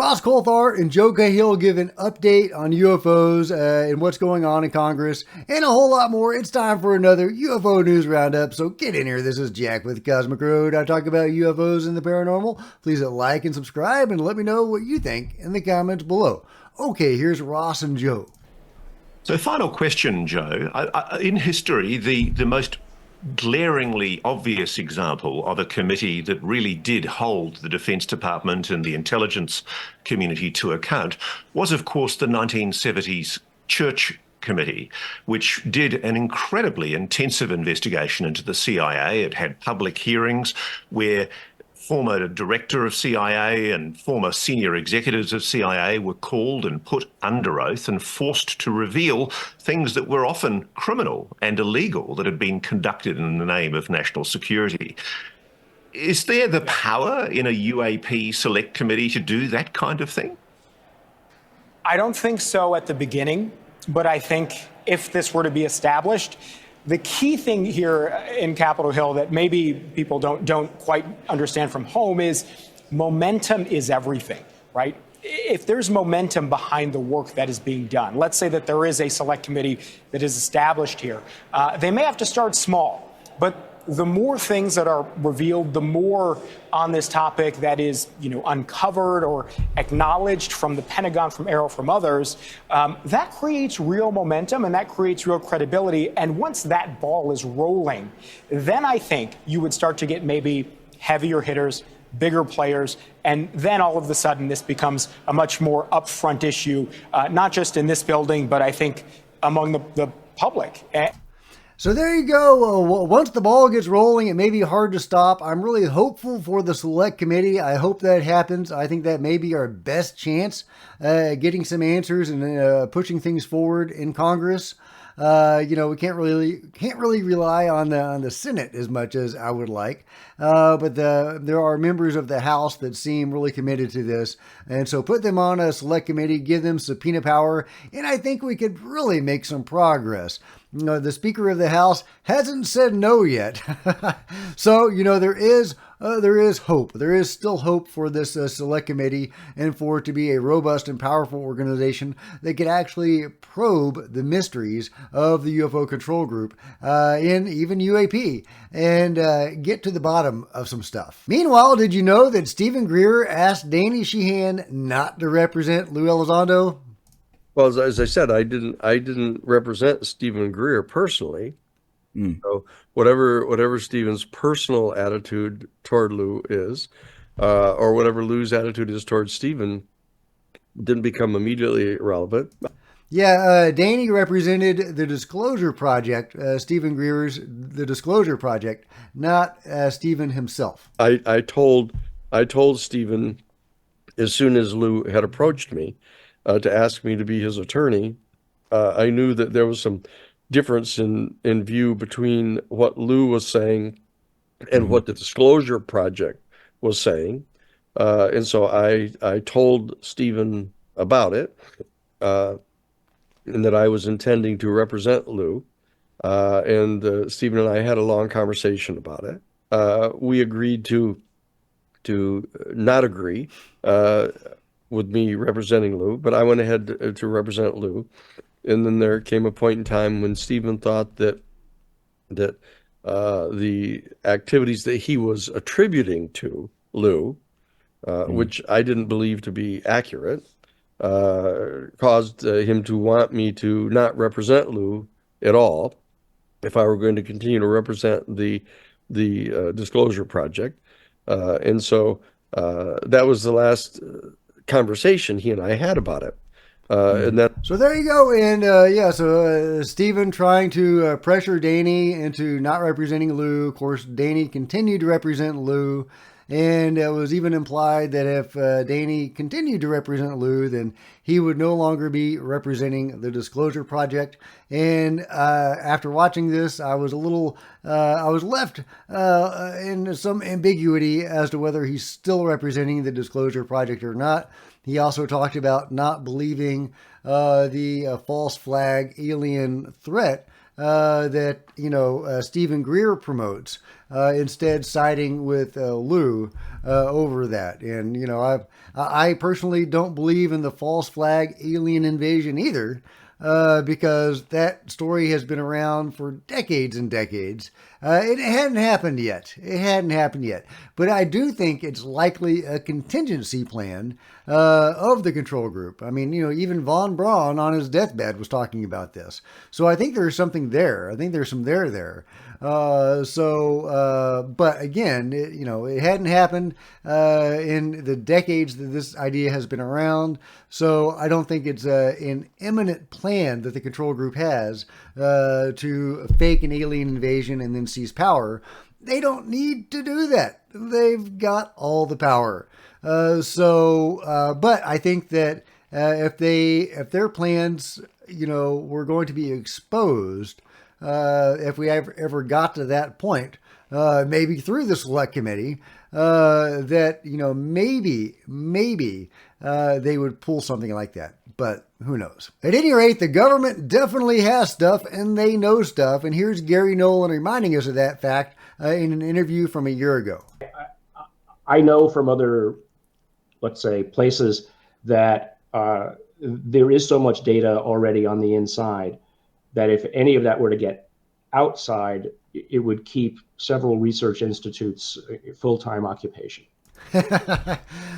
Ross Coulthart and Joe Cahill give an update on UFOs and what's going on in Congress and a whole lot more. It's time for another UFO News Roundup, so get in here. This is Jack with Cosmic Road. I talk about UFOs and the paranormal. Please hit like and subscribe and let me know what you think in the comments below. Okay, here's Ross and Joe. So final question, Joe. In history, the most glaringly obvious example of a committee that really did hold the Defense Department and the intelligence community to account was, of course, the 1970s Church Committee, which did an incredibly intensive investigation into the CIA. It had public hearings where former director of CIA and former senior executives of CIA were called and put under oath and forced to reveal things that were often criminal and illegal that had been conducted in the name of national security. Is there the power in a U.A.P. select committee to do that kind of thing? I don't think so at the beginning, but I think if this were to be established, the key thing here in Capitol Hill that maybe people don't quite understand from home is momentum is everything, right? If there's momentum behind the work that is being done, let's say that there is a select committee that is established here, they may have to start small, but the more things that are revealed, the more on this topic that is, uncovered or acknowledged from the Pentagon, from Arrow, from others, that creates real momentum and that creates real credibility. And once that ball is rolling, then I think you would start to get maybe heavier hitters, bigger players, and then all of a sudden this becomes a much more upfront issue, not just in this building, but I think among the public. So there you go. Once the ball gets rolling, it may be hard to stop. I'm really hopeful for the select committee. I hope that happens. I think that may be our best chance getting some answers and pushing things forward in Congress. We can't really rely on the Senate as much as I would like. But there are members of the House that seem really committed to this. And so put them on a select committee, give them subpoena power, and I think we could really make some progress. The Speaker of the House hasn't said no yet. So, there is hope. There is still hope for this select committee and for it to be a robust and powerful organization that could actually probe the mysteries of the UFO control group and even UAP and get to the bottom of some stuff. Meanwhile, did you know that Stephen Greer asked Danny Sheehan not to represent Lue Elizondo? Well, as I said, I didn't represent Stephen Greer personally. So whatever Stephen's personal attitude toward Lue is, or whatever Lue's attitude is towards Stephen, didn't become immediately relevant. Yeah, Danny represented the Disclosure Project, Stephen Greer's the Disclosure Project, not Stephen himself. I told Stephen as soon as Lue had approached me to ask me to be his attorney, I knew that there was some difference in view between what Lue was saying and what the Disclosure Project was saying. And so I told Stephen about it, and that I was intending to represent Lue. And Stephen and I had a long conversation about it. We agreed to not agree with me representing Lue, but I went ahead to represent Lue. And then there came a point in time when Stephen thought that the activities that he was attributing to Lue, which I didn't believe to be accurate, caused him to want me to not represent Lue at all if I were going to continue to represent the Disclosure Project. And so that was the last conversation he and I had about it. So there you go. And Stephen trying to pressure Danny into not representing Lue. Of course, Danny continued to represent Lue. And it was even implied that if Danny continued to represent Lue, then he would no longer be representing the Disclosure Project. And after watching this, I was left in some ambiguity as to whether he's still representing the Disclosure Project or not. He also talked about not believing the false flag alien threat that Stephen Greer promotes, instead siding with Lue over that. And I personally don't believe in the false flag alien invasion either. Because that story has been around for decades and decades. It hadn't happened yet. It hadn't happened yet. But I do think it's likely a contingency plan of the control group. I mean, even Von Braun on his deathbed was talking about this. So I think there's something there. I think there's some there. But again, it hadn't happened in the decades that this idea has been around. So I don't think it's an imminent plan that the control group has to fake an alien invasion and then seize power. They don't need to do that. They've got all the power. But I think that if their plans, were going to be exposed, if we ever got to that point, maybe through the select committee, that maybe they would pull something like that. But who knows? At any rate, the government definitely has stuff, and they know stuff. And here's Gary Nolan reminding us of that fact in an interview from a year ago. I know from other, let's say, places that there is so much data already on the inside that if any of that were to get outside, it would keep several research institutes full-time occupation.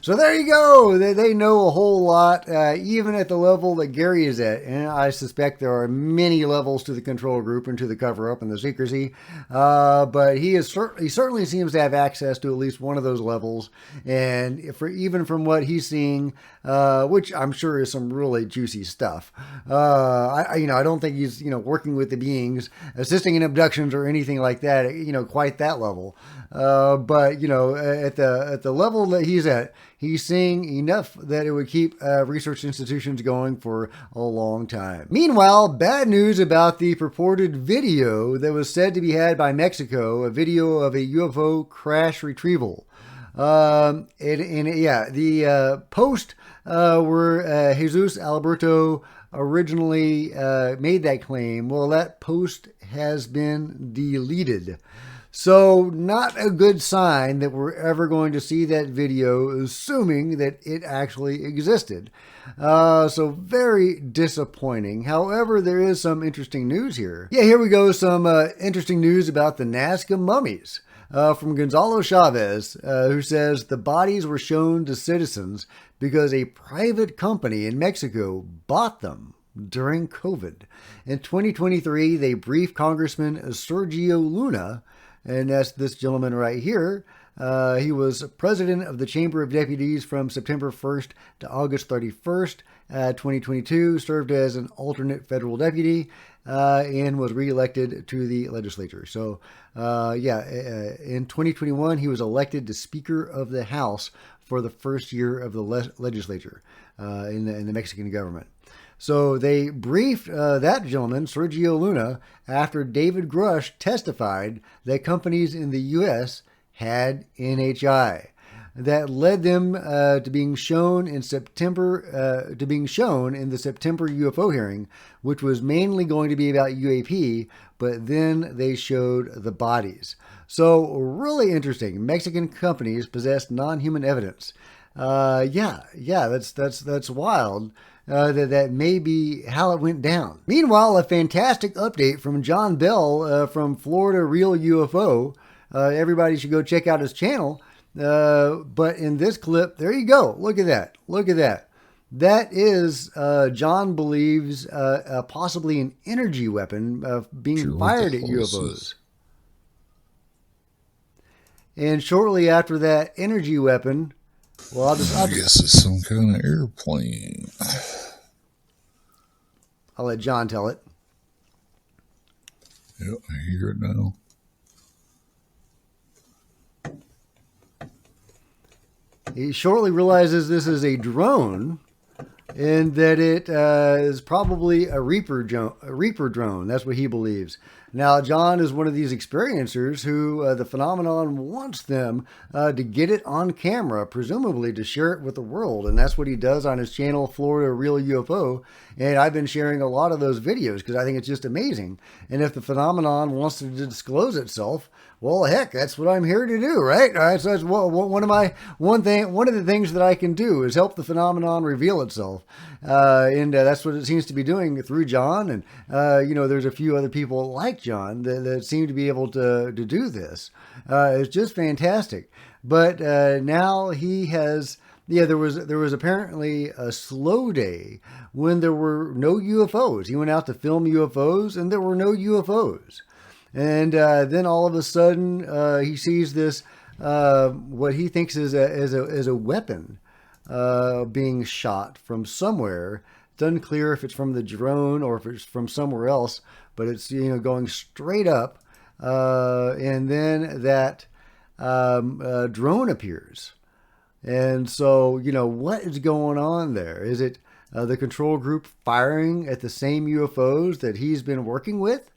So there you go. They know a whole lot, even at the level that Gary is at. And I suspect there are many levels to the control group and to the cover-up and the secrecy. But he certainly seems to have access to at least one of those levels. And even from what he's seeing, which I'm sure is some really juicy stuff. I don't think he's working with the beings, assisting in abductions or anything like that. Quite that level. But at the level that he's at, he's seeing enough that it would keep research institutions going for a long time. Meanwhile, bad news about the purported video that was said to be had by Mexico, a video of a UFO crash retrieval. The post where Jesus Alberto originally made that claim, well, that post has been deleted. So not a good sign that we're ever going to see that video, assuming that it actually existed. So very disappointing. However, there is some interesting news here. Yeah, here we go. Some interesting news about the Nazca mummies. From Gonzalo Chavez, who says the bodies were shown to citizens because a private company in Mexico bought them during COVID. In 2023, they briefed Congressman Sergio Luna, and that's this gentleman right here. He was president of the Chamber of Deputies from September 1st to August 31st, 2022, served as an alternate federal deputy, and was reelected to the legislature. So, in 2021, he was elected to Speaker of the House for the first year of the legislature in the Mexican government. So they briefed that gentleman, Sergio Luna, after David Grush testified that companies in the U.S. had NHI. That led them to being shown in the September UFO hearing, which was mainly going to be about U.A.P., but then they showed the bodies. So really interesting. Mexican companies possessed non-human evidence. That's wild. That may be how it went down. Meanwhile, a fantastic update from John Bell from Florida Real UFO. Everybody should go check out his channel. But in this clip, there you go. Look at that. Look at that. That is, John believes, possibly an energy weapon being fired at UFOs. And shortly after that energy weapon, well, I guess it's some kind of airplane. I'll let John tell it. Yep, I hear it now. He shortly realizes this is a drone and that it is probably a Reaper drone. That's what he believes. Now, John is one of these experiencers who the phenomenon wants them to get it on camera, presumably to share it with the world. And that's what he does on his channel, Florida Real UFO. And I've been sharing a lot of those videos because I think it's just amazing. And if the phenomenon wants to disclose itself, well, heck, that's what I'm here to do, right? All right, so that's one of the things that I can do is help the phenomenon reveal itself, and that's what it seems to be doing through John. And there's a few other people like John that seem to be able to do this. It's just fantastic. But now he has. Yeah, there was apparently a slow day when there were no UFOs. He went out to film UFOs, and there were no UFOs. And then all of a sudden, he sees this, what he thinks is a weapon being shot from somewhere. It's unclear if it's from the drone or if it's from somewhere else, but it's going straight up. And then that drone appears. And so, what is going on there? Is it the control group firing at the same UFOs that he's been working with?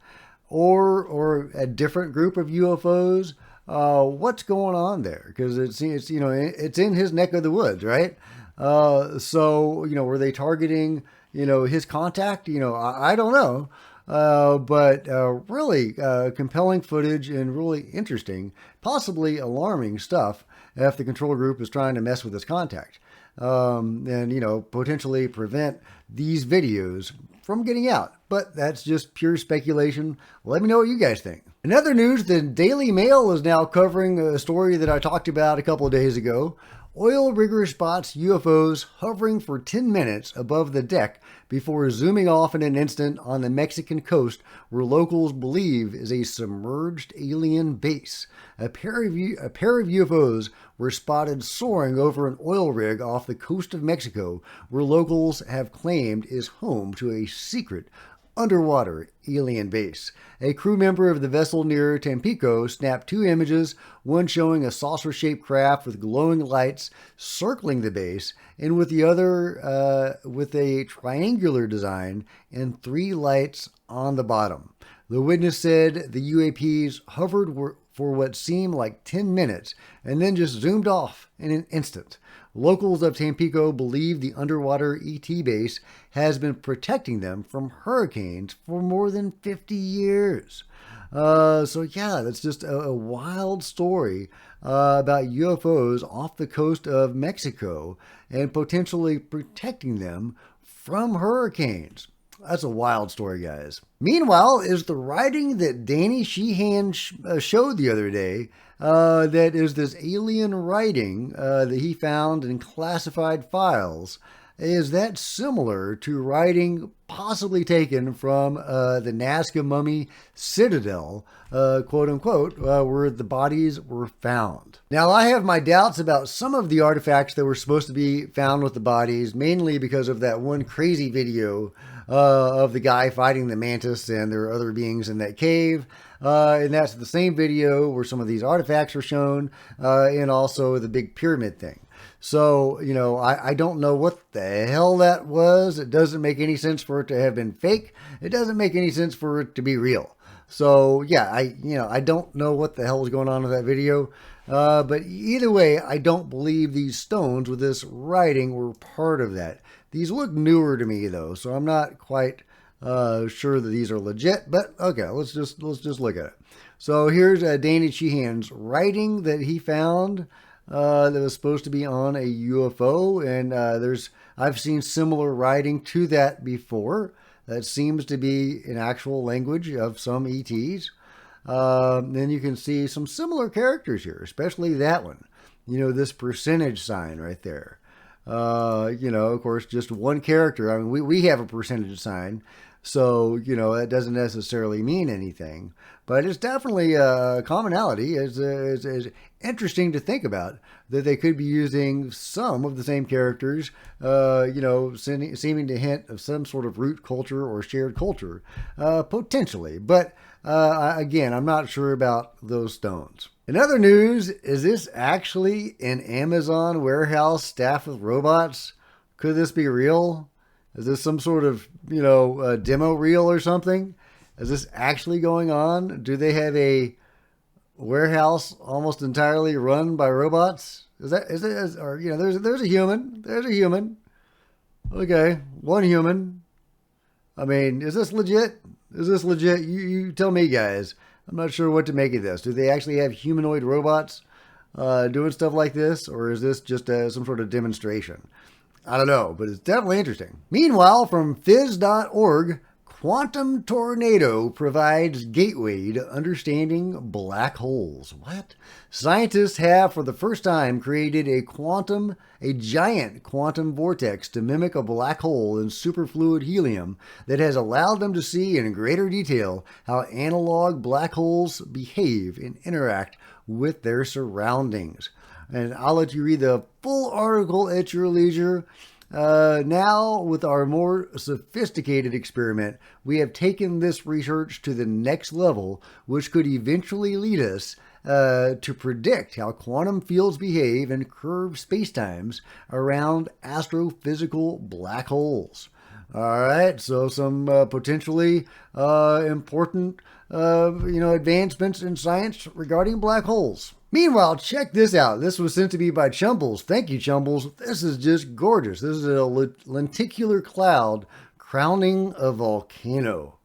Or a different group of UFOs? What's going on there? Because it's in his neck of the woods, right? So were they targeting his contact? I don't know. But really compelling footage and really interesting, possibly alarming stuff if the control group is trying to mess with his contact. And potentially prevent these videos from getting out. But that's just pure speculation. Let me know what you guys think. In other news, the Daily Mail is now covering a story that I talked about a couple of days ago. Oil rigger spots UFOs hovering for 10 minutes above the deck before zooming off in an instant on the Mexican coast where locals believe is a submerged alien base. A pair of UFOs were spotted soaring over an oil rig off the coast of Mexico where locals have claimed is home to a secret underwater alien base. A crew member of the vessel near Tampico snapped 2 images, one showing a saucer-shaped craft with glowing lights circling the base, and with the other with a triangular design and 3 lights on the bottom. The witness said the UAPs hovered for what seemed like 10 minutes and then just zoomed off in an instant. Locals of Tampico believe the underwater ET base has been protecting them from hurricanes for more than 50 years. So yeah, that's just a wild story about UFOs off the coast of Mexico and potentially protecting them from hurricanes. That's a wild story, guys. Meanwhile, is the writing that Danny Sheehan showed the other day, that is this alien writing that he found in classified files, is that similar to writing possibly taken from the Nazca Mummy Citadel, quote unquote, where the bodies were found? Now, I have my doubts about some of the artifacts that were supposed to be found with the bodies, mainly because of that one crazy video of the guy fighting the mantis, and there are other beings in that cave. And that's the same video where some of these artifacts are shown, and also the big pyramid thing. So, I don't know what the hell that was. It doesn't make any sense for it to have been fake. It doesn't make any sense for it to be real. So, yeah, I don't know what the hell was going on with that video. But either way, I don't believe these stones with this writing were part of that. These look newer to me, though, so I'm not quite sure that these are legit. But okay, let's just look at it. So here's Danny Sheehan's writing that he found that was supposed to be on a UFO, and I've seen similar writing to that before. That seems to be an actual language of some ETs. Then you can see some similar characters here, especially that one. This percentage sign right there. Of course, just one character. I mean, we have a percentage sign, so, that doesn't necessarily mean anything, but it's definitely a commonality. It's interesting to think about that they could be using some of the same characters, seeming to hint of some sort of root culture or shared culture, potentially. But, again, I'm not sure about those stones. In other news, is this actually an Amazon warehouse staffed with robots? Could this be real? Is this some sort of, demo reel or something? Is this actually going on? Do they have a warehouse almost entirely run by robots? Or there's a human. There's a human. Okay, one human. I mean, is this legit? Is this legit? You tell me, guys. I'm not sure what to make of this. Do they actually have humanoid robots doing stuff like this, or is this just some sort of demonstration? I don't know, but it's definitely interesting. Meanwhile, from Fizz.org, quantum tornado provides gateway to understanding black holes. What? Scientists have, for the first time, created a giant quantum vortex to mimic a black hole in superfluid helium that has allowed them to see in greater detail how analog black holes behave and interact with their surroundings. And I'll let you read the full article at your leisure. Now, with our more sophisticated experiment, we have taken this research to the next level, which could eventually lead us to predict how quantum fields behave in curved spacetimes around astrophysical black holes. All right, so some potentially important, advancements in science regarding black holes. Meanwhile, check this out. This was sent to me by Chumbles. Thank you, Chumbles. This is just gorgeous. This is a lenticular cloud crowning a volcano.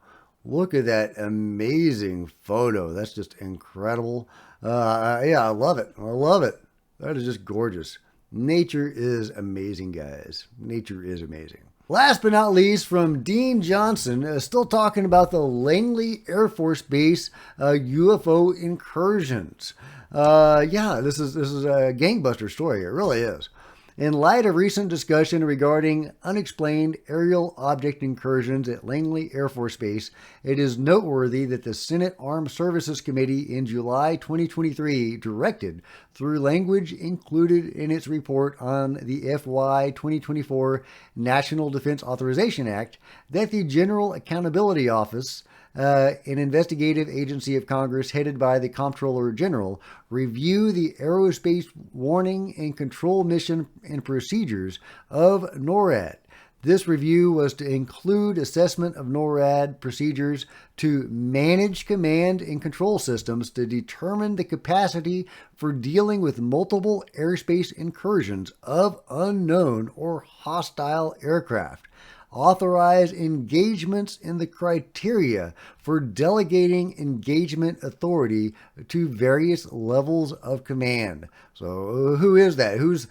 Look at that amazing photo. That's just incredible. I love it. I love it. That is just gorgeous. Nature is amazing, guys. Nature is amazing. Last but not least, from Dean Johnson, still talking about the Langley Air Force Base UFO incursions. This is a gangbuster story. It really is. In light of recent discussion regarding unexplained aerial object incursions at Langley Air Force Base, it is noteworthy that the Senate Armed Services Committee in July 2023 directed, through language included in its report on the FY 2024 National Defense Authorization Act, that the General Accountability Office, an investigative agency of Congress headed by the Comptroller General, review the aerospace warning and control mission and procedures of NORAD. This review was to include assessment of NORAD procedures to manage command and control systems to determine the capacity for dealing with multiple airspace incursions of unknown or hostile aircraft, authorize engagements in the criteria for delegating engagement authority to various levels of command. So who is that? Who's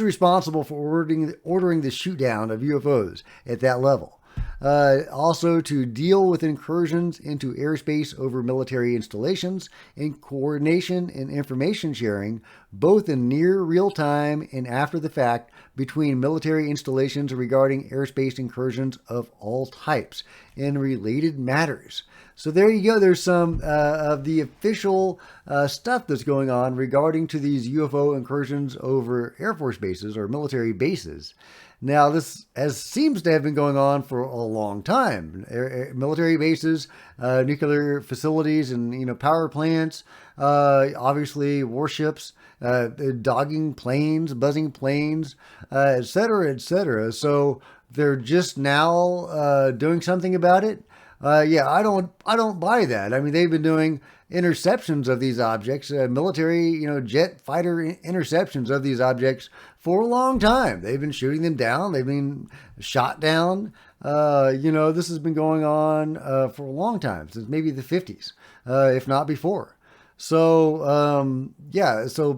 responsible for ordering the shoot down of UFOs at that level? Also to deal with incursions into airspace over military installations in coordination and information sharing, both in near real time and after the fact, between military installations regarding airspace incursions of all types and related matters. So there you go. There's some of the official stuff that's going on regarding to these UFO incursions over Air Force bases or military bases. Now, this seems to have been going on for a long time. Military bases, nuclear facilities, and power plants, obviously warships, dogging planes, buzzing planes, et cetera, et cetera. So they're just now doing something about it. I don't buy that. I mean, they've been doing interceptions of these objects, military, jet fighter interceptions of these objects for a long time. They've been shooting them down. They've been shot down. This has been going on for a long time, since maybe the 50s, if not before.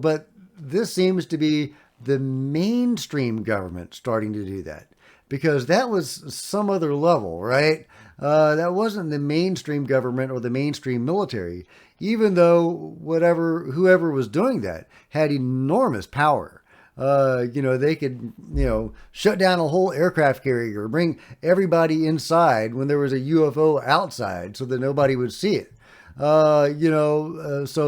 But this seems to be the mainstream government starting to do that, because that was some other level, right? That wasn't the mainstream government or the mainstream military, even though whoever was doing that had enormous power. They could, shut down a whole aircraft carrier, bring everybody inside when there was a UFO outside so that nobody would see it. So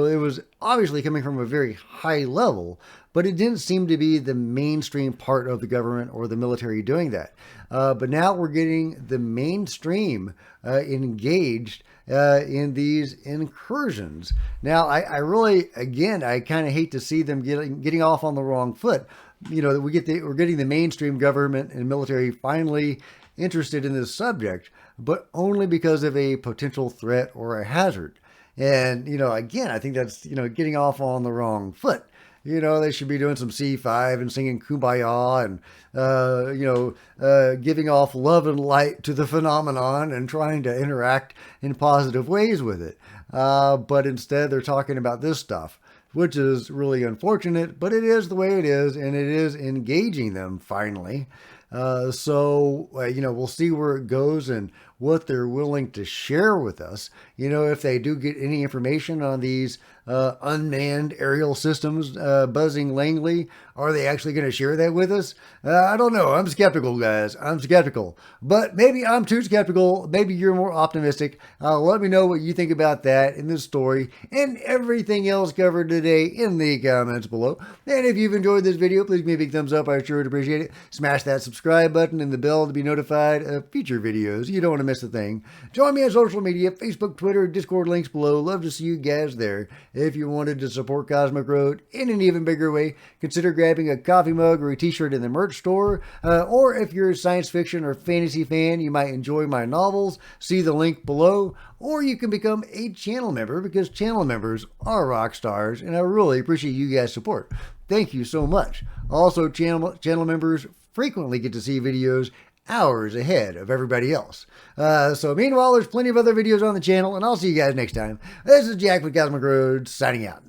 it was obviously coming from a very high level, but it didn't seem to be the mainstream part of the government or the military doing that. But now we're getting the mainstream engaged in these incursions. Now, I really, again, I kind of hate to see them getting off on the wrong foot. We're getting the mainstream government and military finally interested in this subject. but only because of a potential threat or a hazard. And, again, I think that's, getting off on the wrong foot. They should be doing some C5 and singing Kumbaya and, giving off love and light to the phenomenon and trying to interact in positive ways with it. But instead, they're talking about this stuff, which is really unfortunate, but it is the way it is, and it is engaging them finally. So we'll see where it goes and what they're willing to share with us. If they do get any information on these unmanned aerial systems buzzing Langley, are they actually going to share that with us? I don't know. I'm skeptical, guys. I'm skeptical. But maybe I'm too skeptical. Maybe you're more optimistic. Let me know what you think about that in this story and everything else covered today in the comments below. And if you've enjoyed this video, please give me a big thumbs up. I sure would appreciate it. Smash that subscribe button and the bell to be notified of future videos. You don't want to miss a thing. Join me on social media, Facebook, Twitter, Discord, links below. Love to see you guys there. If you wanted to support Cosmic Road in an even bigger way, consider grabbing a coffee mug or a t-shirt in the merch store. Or if you're a science fiction or fantasy fan, you might enjoy my novels. See the link below. Or you can become a channel member, because channel members are rock stars, and I really appreciate you guys' support. Thank you so much. Also, channel members frequently get to see videos hours ahead of everybody else. So meanwhile, there's plenty of other videos on the channel, and I'll see you guys next time. This is Jack with Cosmic Road, signing out.